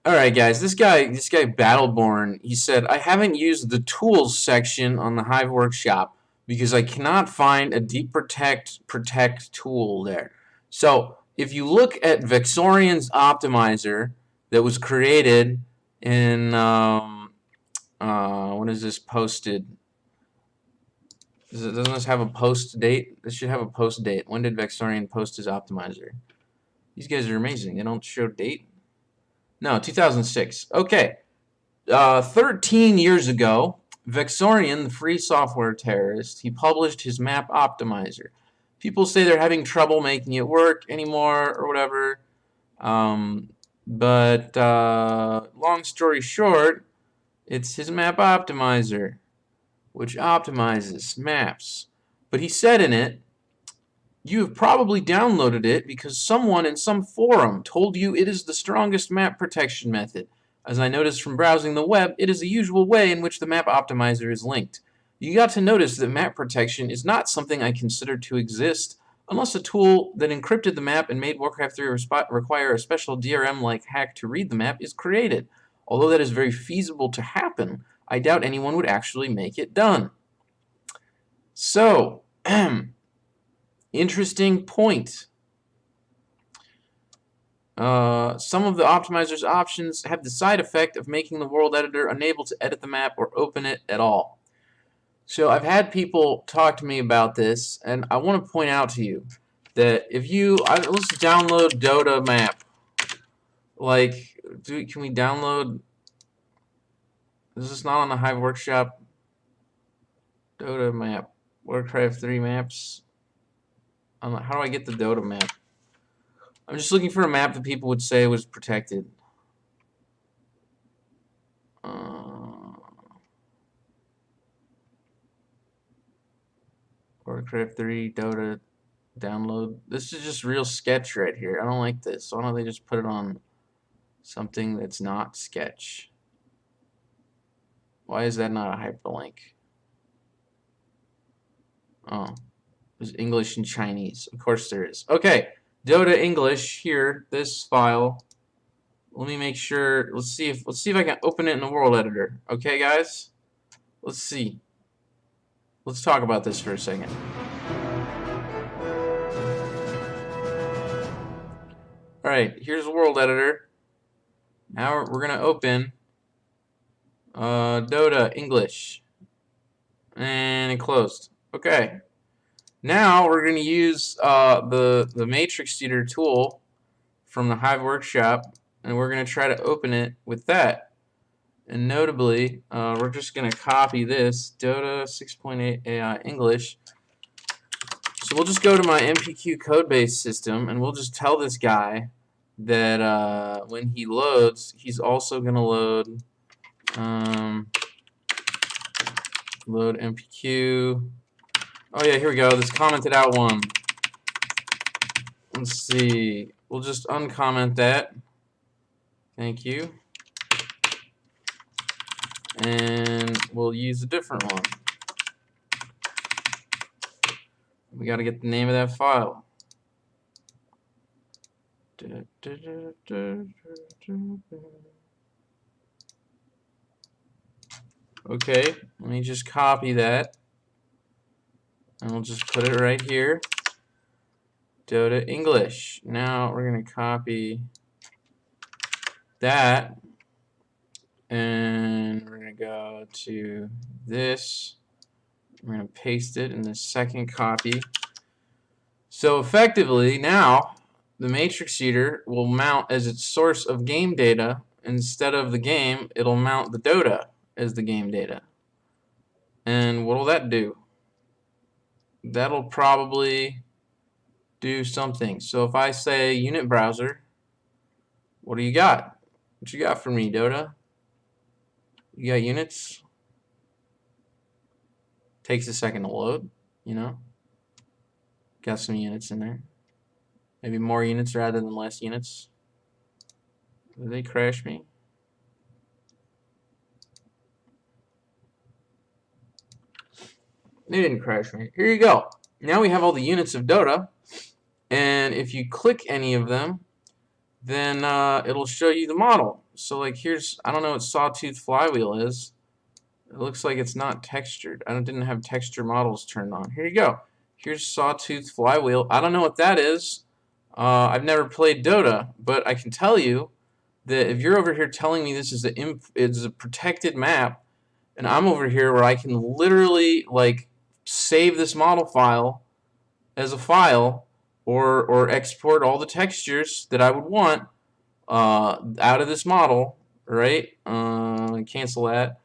Alright guys, this guy Battleborn, he said, I haven't used the tools section on the Hive Workshop because I cannot find a deep protect tool there. So if you look at Vexorian's optimizer that was created in when is this posted? Doesn't this have a post date? This should have a post date. When did Vexorian post his optimizer? These guys are amazing. They don't show date. No, 2006. Okay. 13 years ago, Vexorian, the free software terrorist, he published his map optimizer. People say they're having trouble making it work anymore or whatever. But long story short, it's his map optimizer, which optimizes maps. But he said in it, you have probably downloaded it because someone in some forum told you it is the strongest map protection method. As I noticed from browsing the web, it is the usual way in which the map optimizer is linked. You got to notice that map protection is not something I consider to exist unless a tool that encrypted the map and made Warcraft 3 require a special DRM-like hack to read the map is created. Although that is very feasible to happen, I doubt anyone would actually make it done. So, interesting point. Some of the optimizer's options have the side effect of making the world editor unable to edit the map or open it at all. So I've had people talk to me about this, and I want to point out to you that if you let's download Dota map. Like, can we download? Is this not on the Hive Workshop? Dota map, Warcraft 3 maps. How do I get the Dota map? I'm just looking for a map that people would say was protected. Warcraft 3 Dota download. This is just real sketch right here. I don't like this. Why don't they just put it on something that's not sketch? Why is that not a hyperlink? Oh, there's English and Chinese. Of course there is. Okay, Dota English here. This file. Let me make sure. Let's see if I can open it in the world editor. Okay, guys. Let's see. Let's talk about this for a second. Alright, here's the world editor. Now we're going to open Dota English. And it closed. Okay. Now we're going to use the matrix eater tool from the Hive Workshop, and we're going to try to open it with that. And notably, we're just going to copy this, Dota 6.8 AI English. So we'll just go to my MPQ codebase system, and we'll just tell this guy that when he loads, he's also going to load MPQ. Oh yeah, here we go, this commented out one. Let's see, we'll just uncomment that. Thank you. And we'll use a different one. We got to get the name of that file. Okay, let me just copy that. And we'll just put it right here. Dota English. Now we're going to copy that. And we're going to go to this. We're going to paste it in the second copy. So effectively, now the matrix eater will mount as its source of game data. Instead of the game, it'll mount the Dota as the game data. And what will that do? That'll probably do something. So if I say unit browser, what do you got? What you got for me, Dota? You got units? Takes a second to load, you know. Got some units in there. Maybe more units rather than less units. Did they crash me? They didn't crash me. Here you go. Now we have all the units of Dota. And if you click any of them, then it'll show you the model. So like here's, I don't know what sawtooth flywheel is. It looks like it's not textured. I didn't have texture models turned on. Here you go. Here's sawtooth flywheel. I don't know what that is. I've never played Dota, but I can tell you that if you're over here telling me this is it's a protected map, and I'm over here where I can literally like save this model file as a file, or export all the textures that I would want out of this model, right? Cancel that.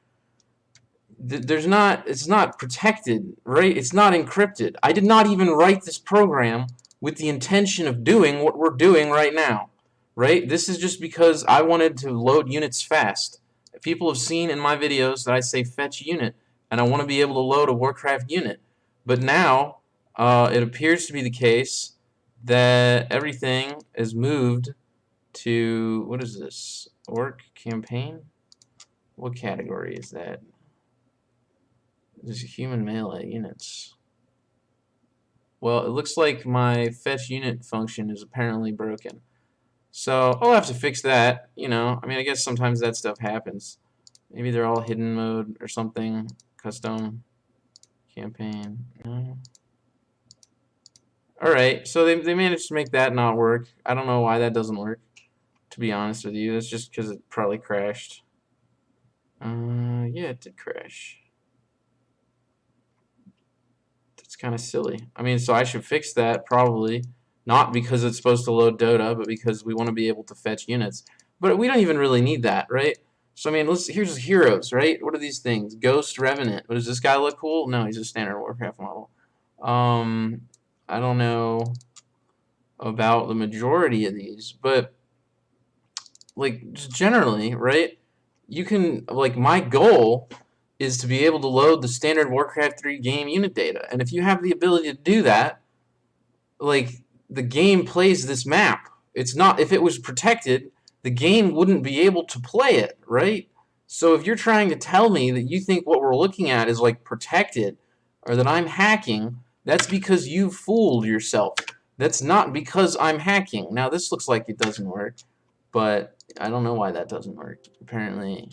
It's not protected, right? It's not encrypted. I did not even write this program with the intention of doing what we're doing right now, right? This is just because I wanted to load units fast. People have seen in my videos that I say fetch unit, and I want to be able to load a Warcraft unit. But now, it appears to be the case that everything is moved to, what is this? Orc campaign? What category is that? There's human melee units. Well, it looks like my fetch unit function is apparently broken. So I'll have to fix that, you know. I mean, I guess sometimes that stuff happens. Maybe they're all hidden mode or something. Custom campaign. No. Alright, so they managed to make that not work. I don't know why that doesn't work, to be honest with you. That's just because it probably crashed. Yeah, it did crash. It's kind of silly. I mean, so I should fix that probably, not because it's supposed to load Dota, but because we want to be able to fetch units. But we don't even really need that, right? So I mean, here's heroes, right? What are these things? Ghost Revenant. Does this guy look cool? No, he's a standard Warcraft model. I don't know about the majority of these, but like just generally, right? You can, like, my goal is to be able to load the standard Warcraft 3 game unit data. And if you have the ability to do that, like, the game plays this map. It's not, if it was protected, the game wouldn't be able to play it, right? So if you're trying to tell me that you think what we're looking at is like protected, or that I'm hacking, that's because you fooled yourself. That's not because I'm hacking. Now this looks like it doesn't work, but I don't know why that doesn't work. Apparently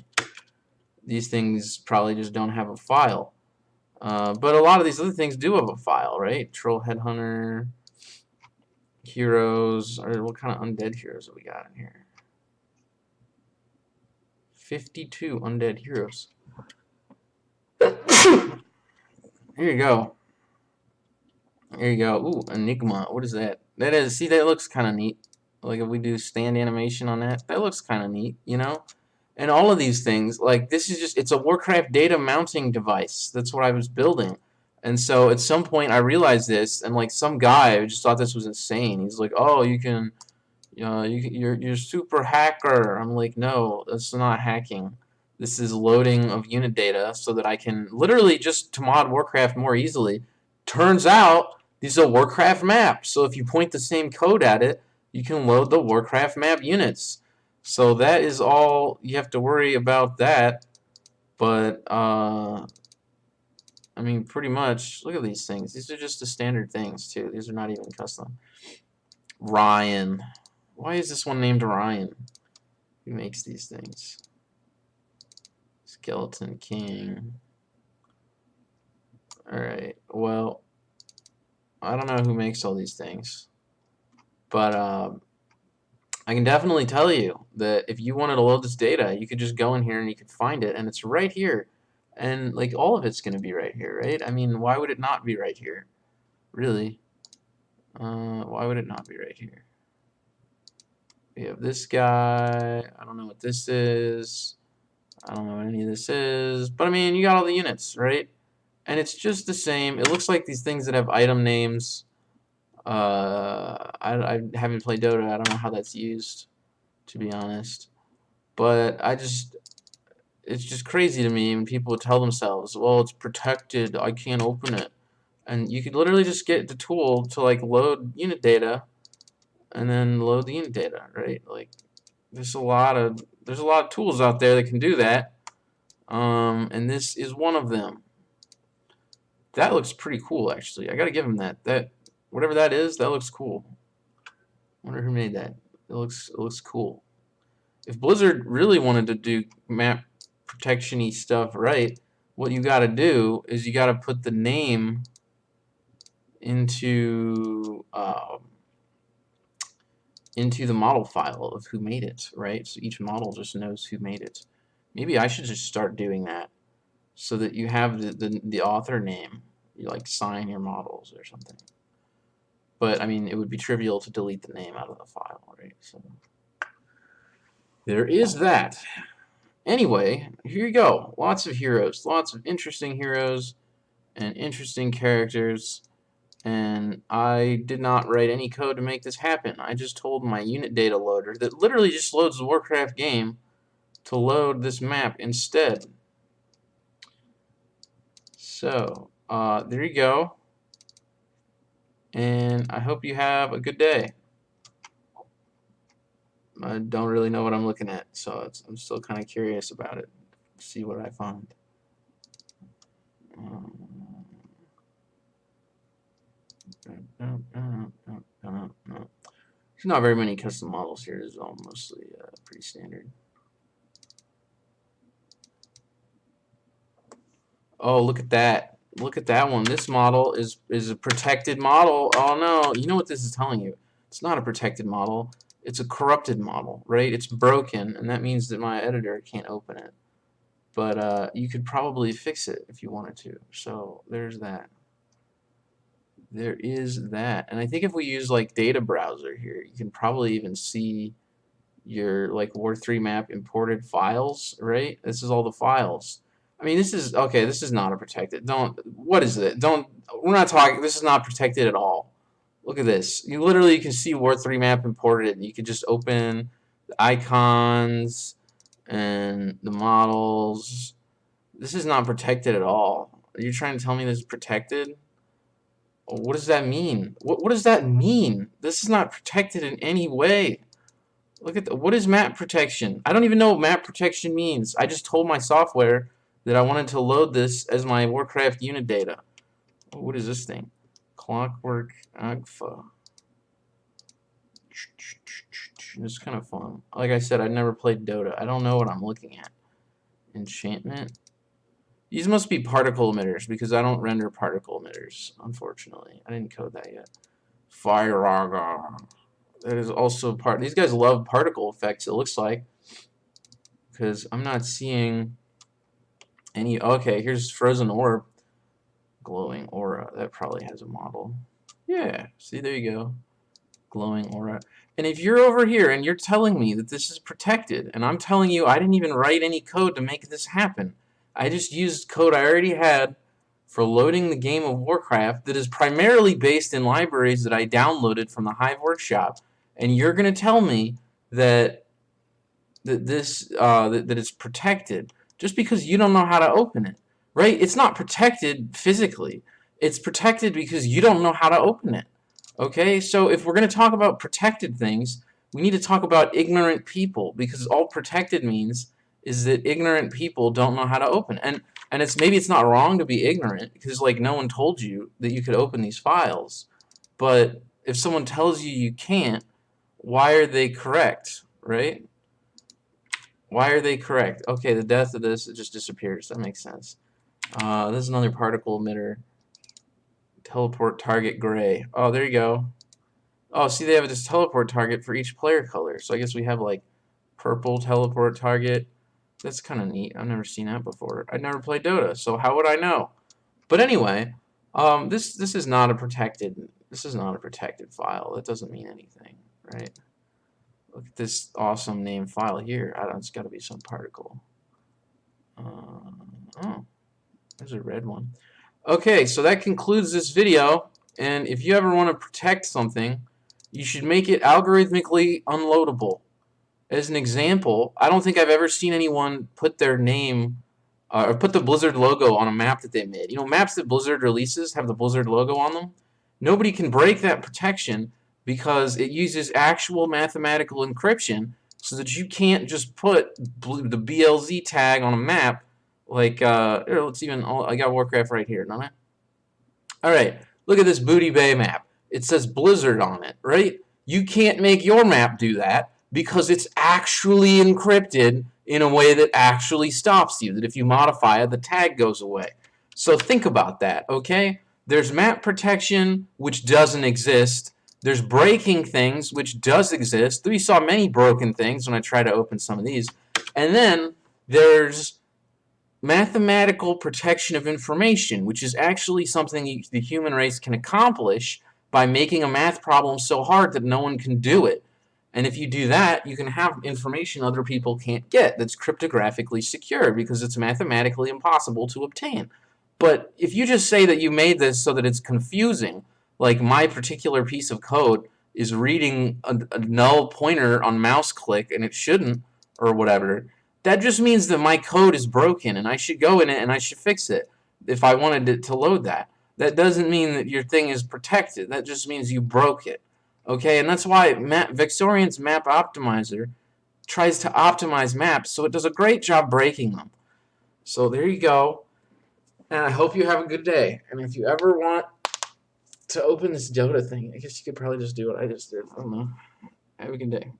these things probably just don't have a file. But a lot of these other things do have a file, right? Troll Headhunter, heroes, or what kind of undead heroes have we got in here? 52 undead heroes. Here you go. Here you go. Ooh, Enigma. What is that? That is, see, that looks kind of neat. Like if we do stand animation on that, that looks kind of neat, you know? And all of these things, like this is just, it's a Warcraft data mounting device. That's what I was building. And so at some point I realized this, and like some guy just thought this was insane. He's like, oh, you can, you're super hacker. I'm like, no, that's not hacking. This is loading of unit data so that I can literally just to mod Warcraft more easily. Turns out these are Warcraft maps. So if you point the same code at it, you can load the Warcraft map units. So that is all you have to worry about that. But I mean, pretty much, look at these things. These are just the standard things too. These are not even custom. Ryan. Why is this one named Ryan? Who makes these things? Skeleton King. Alright, well, I don't know who makes all these things. But I can definitely tell you that if you wanted to load this data, you could just go in here and you could find it, and it's right here. And like all of it's going to be right here, right? I mean, why would it not be right here? Really? Why would it not be right here? We have this guy. I don't know what this is. I don't know what any of this is. But I mean, you got all the units, right? And it's just the same. It looks like these things that have item names. I haven't played Dota. I don't know how that's used, to be honest. But it's just crazy to me when people tell themselves, well, it's protected, I can't open it. And you could literally just get the tool to like load unit data and then load the unit data, right? Like there's a lot of tools out there that can do that. And this is one of them. That looks pretty cool, actually. I gotta give him that. That whatever that is, that looks cool. I wonder who made that. It looks cool. If Blizzard really wanted to do map protection-y stuff right, what you got to do is you got to put the name into the model file of who made it, right? So each model just knows who made it. Maybe I should just start doing that so that you have the author name. You like sign your models or something. But I mean, it would be trivial to delete the name out of the file, right? So there is that. Anyway, here you go. Lots of heroes, lots of interesting heroes and interesting characters. And I did not write any code to make this happen. I just told my unit data loader that literally just loads the Warcraft game to load this map instead. So, there you go. And I hope you have a good day. I don't really know what I'm looking at, so I'm still kind of curious about it. See what I find. There's not very many custom models here. It's all mostly pretty standard. Oh, look at that. Look at that one. This model is a protected model. Oh no, you know what this is telling you? It's not a protected model. It's a corrupted model, right? It's broken, and that means that my editor can't open it. But you could probably fix it if you wanted to. So there's that. There is that. And I think if we use like data browser here, you can probably even see your like War 3 map imported files, right? This is all the files. I mean, this is okay. This is not a protected. What is it? We're not talking. This is not protected at all. Look at this. You literally can see War 3 map imported, and you can just open the icons and the models. This is not protected at all. Are you trying to tell me this is protected? What does that mean? What does that mean? This is not protected in any way. Look at what is map protection? I don't even know what map protection means. I just told my software that I wanted to load this as my Warcraft unit data. What is this thing? Clockwork Agfa. It's kind of fun. Like I said, I never played Dota. I don't know what I'm looking at. Enchantment. These must be particle emitters because I don't render particle emitters, unfortunately. I didn't code that yet. Fire Raga. That is also part. These guys love particle effects, it looks like. Because I'm not seeing any. Okay, here's Frozen Orb. Glowing Aura. That probably has a model. Yeah, see, there you go. Glowing Aura. And if you're over here and you're telling me that this is protected, and I'm telling you I didn't even write any code to make this happen, I just used code I already had for loading the game of Warcraft that is primarily based in libraries that I downloaded from the Hive Workshop, and you're going to tell me that it's protected just because you don't know how to open it, right? It's not protected physically. It's protected because you don't know how to open it. Okay, so if we're going to talk about protected things, we need to talk about ignorant people, because all protected means is that ignorant people don't know how to open. And maybe it's not wrong to be ignorant, because like no one told you that you could open these files. But if someone tells you you can't, why are they correct, right? Why are they correct? Okay, the death of this, it just disappears. That makes sense. This is another particle emitter. Teleport target gray. Oh, there you go. Oh, see, they have this teleport target for each player color. So I guess we have like purple teleport target. That's kind of neat. I've never seen that before. I've never played Dota, so how would I know? But anyway, this is not a protected. This is not a protected file. That doesn't mean anything, right? Look at this awesome name file here. I don't. It's got to be some particle. Oh, there's a red one. Okay, so that concludes this video, and if you ever want to protect something, you should make it algorithmically unloadable. As an example, I don't think I've ever seen anyone put their name or put the Blizzard logo on a map that they made. You know, maps that Blizzard releases have the Blizzard logo on them. Nobody can break that protection because it uses actual mathematical encryption so that you can't just put the BLZ tag on a map. Like, here, let's even, I got Warcraft right here, don't I? Alright, look at this Booty Bay map. It says Blizzard on it, right? You can't make your map do that because it's actually encrypted in a way that actually stops you, that if you modify it, the tag goes away. So think about that, okay? There's map protection, which doesn't exist. There's breaking things, which does exist. We saw many broken things when I tried to open some of these. And then there's mathematical protection of information, which is actually something the human race can accomplish by making a math problem so hard that no one can do it. And if you do that, you can have information other people can't get that's cryptographically secure because it's mathematically impossible to obtain. But if you just say that you made this so that it's confusing, like my particular piece of code is reading a null pointer on mouse click and it shouldn't, or whatever, that just means that my code is broken and I should go in it and I should fix it if I wanted it to load that. That doesn't mean that your thing is protected. That just means you broke it. Okay, and that's why Vexorian's map optimizer tries to optimize maps, so it does a great job breaking them. So there you go, and I hope you have a good day. And if you ever want to open this Dota thing, I guess you could probably just do what I just did. I don't know. Have a good day.